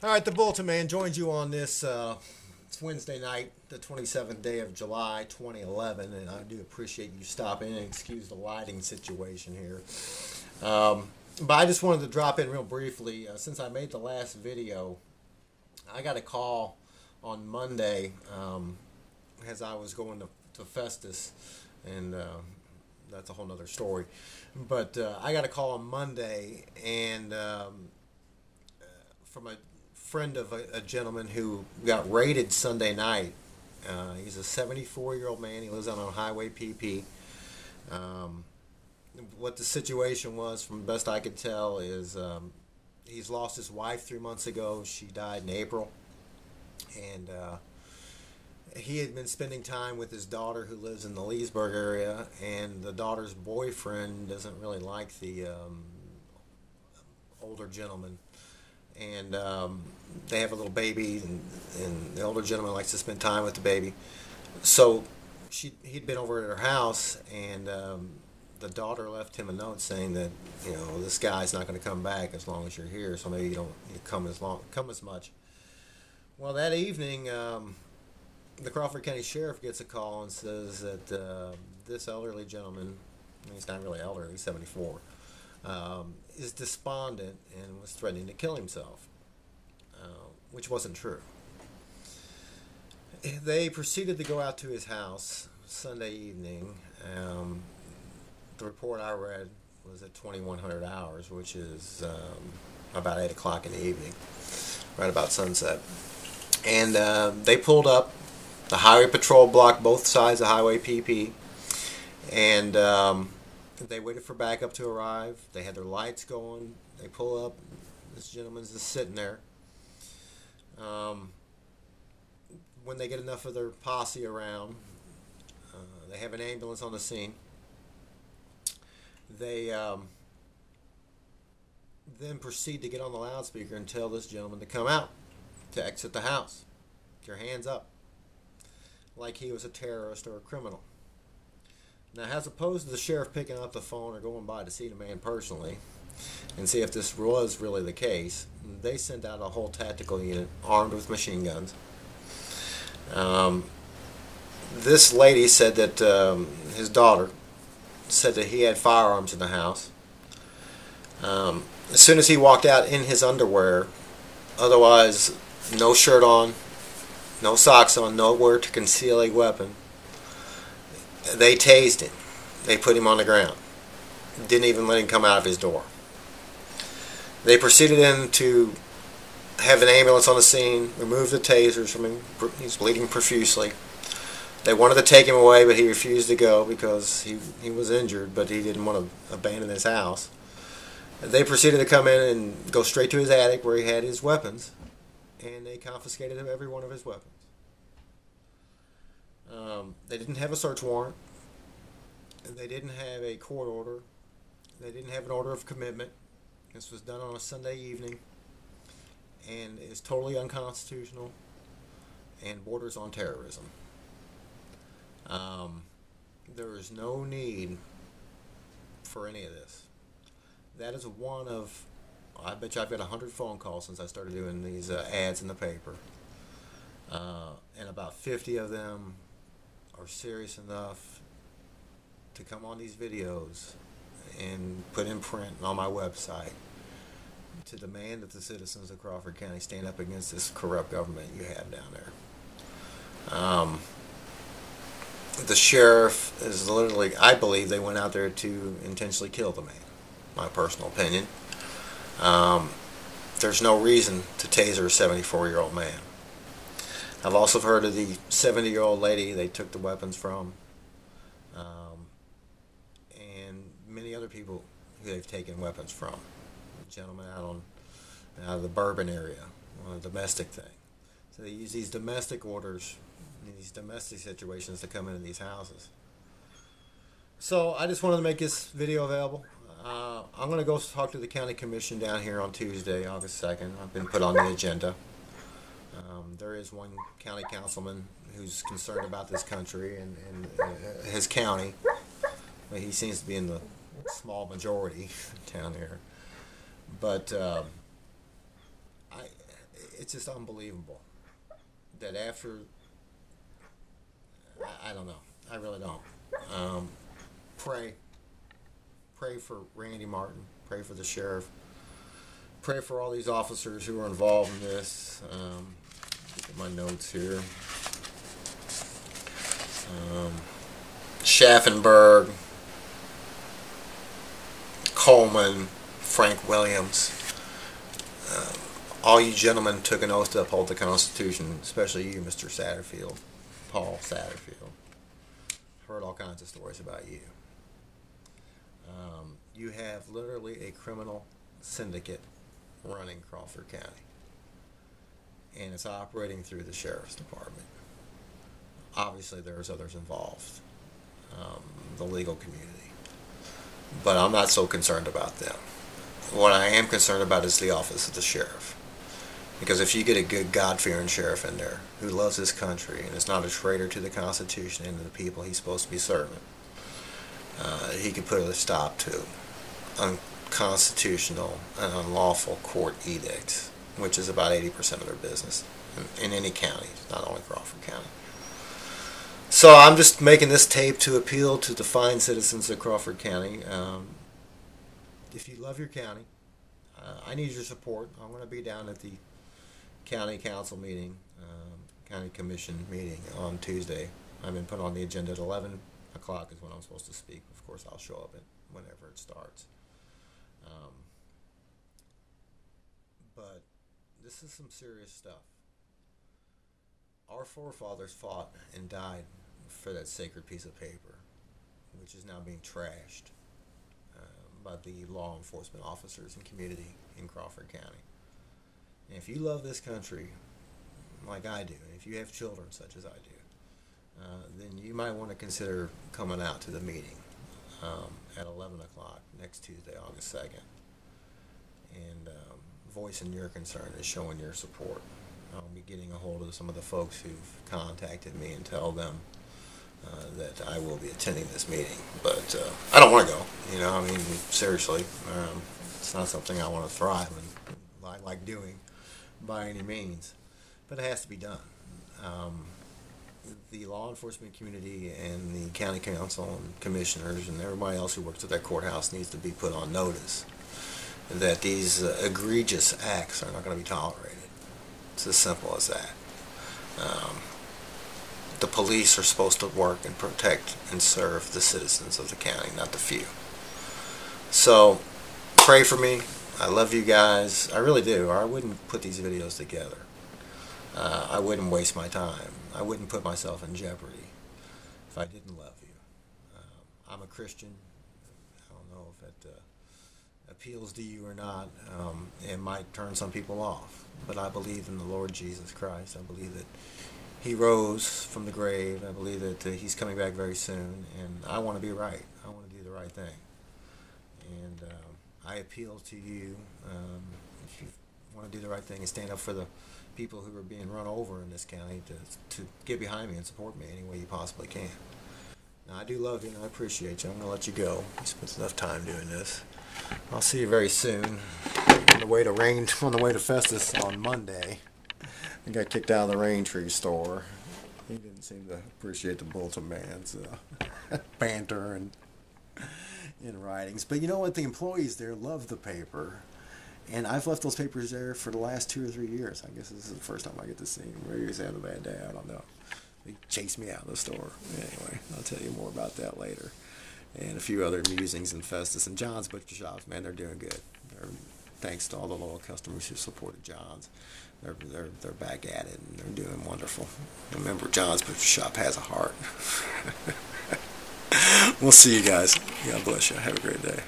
All right, the Bulletinman joins you on this. It's Wednesday night, the 27th day of July, 2011, and I do appreciate you stopping in and excuse the lighting situation here. But I just wanted to drop in real briefly. Since I made the last video, I got a call on Monday as I was going to Festus, and that's a whole nother story. But I got a call on Monday, and from a friend of a gentleman who got raided Sunday night. He's a 74-year-old man. He lives out on Highway PP. What the situation was, from the best I could tell, is he's lost his wife 3 months ago. She died in April. And he had been spending time with his daughter, who lives in the Leesburg area, and the daughter's boyfriend doesn't really like the older gentleman. And they have a little baby, and the older gentleman likes to spend time with the baby. So he'd been over at her house, and the daughter left him a note saying that, you know, this guy's not going to come back as long as you're here, so maybe you don't come as much. Well, that evening, the Crawford County Sheriff gets a call and says that this elderly gentleman, he's not really elderly, he's 74, is despondent and was threatening to kill himself, which wasn't true. They proceeded to go out to his house Sunday evening. The report I read was at 2100 hours, which is about 8 o'clock in the evening, right about sunset. And they pulled up. The highway patrol blocked both sides of Highway PP, and they waited for backup to arrive. They had their lights going. They pull up. This gentleman's just sitting there. When they get enough of their posse around, they have an ambulance on the scene. They then proceed to get on the loudspeaker and tell this gentleman to come out, to exit the house. Get your hands up. Like he was a terrorist or a criminal. Now, as opposed to the sheriff picking up the phone or going by to see the man personally and see if this was really the case, they sent out a whole tactical unit armed with machine guns. This lady said that his daughter said that he had firearms in the house. As soon as he walked out in his underwear, otherwise no shirt on, no socks on, nowhere to conceal a weapon, they tased him. They put him on the ground. Didn't even let him come out of his door. They proceeded in to have an ambulance on the scene, remove the tasers from him. He's bleeding profusely. They wanted to take him away, but he refused to go because he was injured, but he didn't want to abandon his house. They proceeded to come in and go straight to his attic where he had his weapons, and they confiscated every one of his weapons. They didn't have a search warrant. They didn't have a court order. They didn't have an order of commitment. This was done on a Sunday evening, and is totally unconstitutional and borders on terrorism. There is no need for any of this. That is one of, I bet you I've got 100 phone calls since I started doing these ads in the paper, and about 50 of them are serious enough to come on these videos and put in print on my website to demand that the citizens of Crawford County stand up against this corrupt government you have down there. The sheriff is literally, I believe they went out there to intentionally kill the man, my personal opinion. There's no reason to taser a 74-year-old man. I've also heard of the 70-year-old lady they took the weapons from, and many other people who they've taken weapons from. A gentleman out of the Bourbon area, a domestic thing. So they use these domestic orders, these domestic situations to come into these houses. So I just wanted to make this video available. I'm going to go talk to the county commission down here on Tuesday, August 2nd. I've been put on the agenda. There is one county councilman who's concerned about this country and his county. But he seems to be in the small majority down there. But it's just unbelievable that after, I don't know, I really don't. Pray for Randy Martin, pray for the sheriff, pray for all these officers who are involved in this. Look at my notes here. Schaffenberg, Coleman, Frank Williams. All you gentlemen took an oath to uphold the Constitution, especially you, Mr. Satterfield, Paul Satterfield. Heard all kinds of stories about you. You have literally a criminal syndicate running Crawford County, and it's operating through the sheriff's department. Obviously, there's others involved, the legal community, but I'm not so concerned about them. What I am concerned about is the office of the sheriff, because if you get a good God-fearing sheriff in there who loves his country and is not a traitor to the Constitution and to the people he's supposed to be serving, he could put a stop to unconstitutional and unlawful court edicts, which is about 80% of their business in any county, not only Crawford County. So I'm just making this tape to appeal to the fine citizens of Crawford County. If you love your county, I need your support. I'm going to be down at the county council meeting, county commission meeting on Tuesday. I've been put on the agenda at 11 o'clock is when I'm supposed to speak. Of course, I'll show up whenever it starts. But this is some serious stuff. Our forefathers fought and died for that sacred piece of paper, which is now being trashed by the law enforcement officers and community in Crawford County. And if you love this country like I do, and if you have children such as I do, then you might want to consider coming out to the meeting at 11 o'clock next Tuesday, August 2nd, and voicing your concern and showing your support. I'll be getting a hold of some of the folks who've contacted me and tell them that I will be attending this meeting. But I don't want to go, you know, I mean, seriously. It's not something I want to thrive and I like doing by any means. But it has to be done. The law enforcement community and the county council and commissioners and everybody else who works at that courthouse needs to be put on notice that these egregious acts are not going to be tolerated. It's as simple as that. The police are supposed to work and protect and serve the citizens of the county, not the few. So, pray for me. I love you guys. I really do. Or I wouldn't put these videos together. I wouldn't waste my time. I wouldn't put myself in jeopardy if I didn't love you. I'm a Christian. I don't know if it appeals to you or not. It might turn some people off. But I believe in the Lord Jesus Christ. I believe that He rose from the grave. I believe that He's coming back very soon. And I want to be right. I want to do the right thing. And I appeal to you, if you want to do the right thing and stand up for the people who are being run over in this county, to get behind me and support me any way you possibly can. Now, I do love you and I appreciate you. I'm going to let you go. You spent enough time doing this. I'll see you very soon. On the way to Festus on Monday. I got kicked out of the rain tree store. He didn't seem to appreciate the Bulletinman's banter and in writings. But you know what? The employees there love the paper. And I've left those papers there for the last 2 or 3 years. I guess this is the first time I get to see him. Maybe he's having a bad day. I don't know. They chased me out of the store. Anyway, I'll tell you more about that later. And a few other musings in Festus. And John's Butcher Shops, man, they're doing good. Thanks to all the loyal customers who supported John's. They're back at it, and they're doing wonderful. Remember, John's Butcher Shop has a heart. We'll see you guys. God bless you. Have a great day.